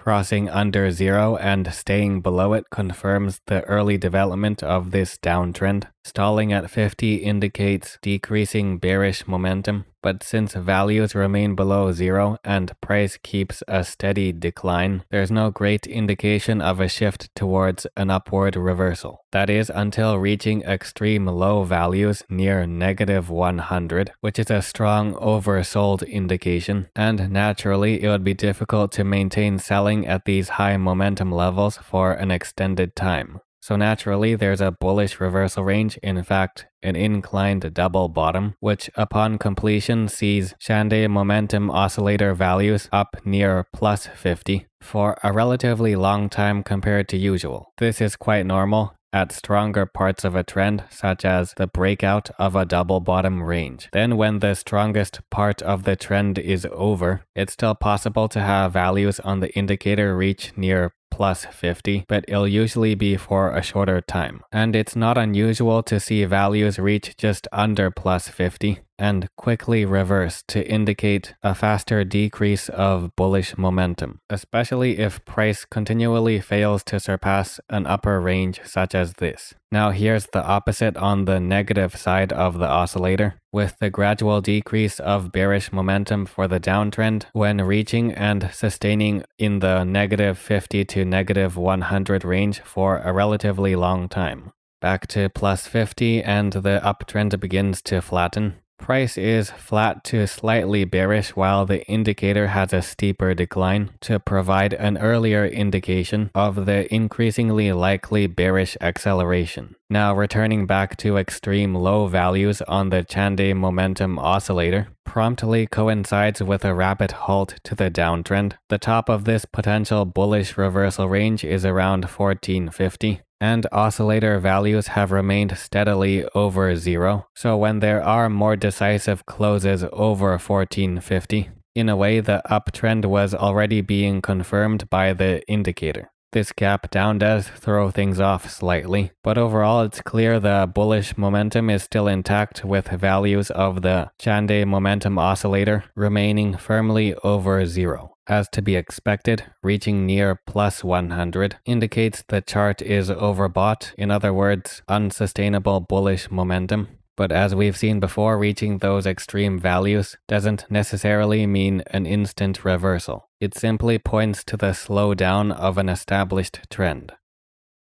crossing under zero and staying below it confirms the early development of this downtrend. Stalling at 50 indicates decreasing bearish momentum, but since values remain below zero and price keeps a steady decline, there's no great indication of a shift towards an upward reversal. That is until reaching extreme low values near -100, which is a strong oversold indication, and naturally it would be difficult to maintain selling at these high momentum levels for an extended time. So naturally, there's a bullish reversal range, in fact, an inclined double bottom, which upon completion sees Chande Momentum Oscillator values up near plus 50 for a relatively long time compared to usual. This is quite normal at stronger parts of a trend, such as the breakout of a double bottom range. Then when the strongest part of the trend is over, it's still possible to have values on the indicator reach near plus 50, but it'll usually be for a shorter time. And it's not unusual to see values reach just under plus 50 and quickly reverse to indicate a faster decrease of bullish momentum, especially if price continually fails to surpass an upper range such as this. Now here's the opposite on the negative side of the oscillator, with the gradual decrease of bearish momentum for the downtrend when reaching and sustaining in the -50 to -100 range for a relatively long time. Back to plus 50 and the uptrend begins to flatten. Price is flat to slightly bearish while the indicator has a steeper decline to provide an earlier indication of the increasingly likely bearish acceleration. Now returning back to extreme low values on the Chande Momentum Oscillator promptly coincides with a rapid halt to the downtrend. The top of this potential bullish reversal range is around 1450. And oscillator values have remained steadily over zero, so when there are more decisive closes over 1450, in a way the uptrend was already being confirmed by the indicator. This gap down does throw things off slightly, but overall it's clear the bullish momentum is still intact with values of the Chande Momentum Oscillator remaining firmly over zero. As to be expected, reaching near plus 100 indicates the chart is overbought, in other words, unsustainable bullish momentum. But as we've seen before, reaching those extreme values doesn't necessarily mean an instant reversal. It simply points to the slowdown of an established trend.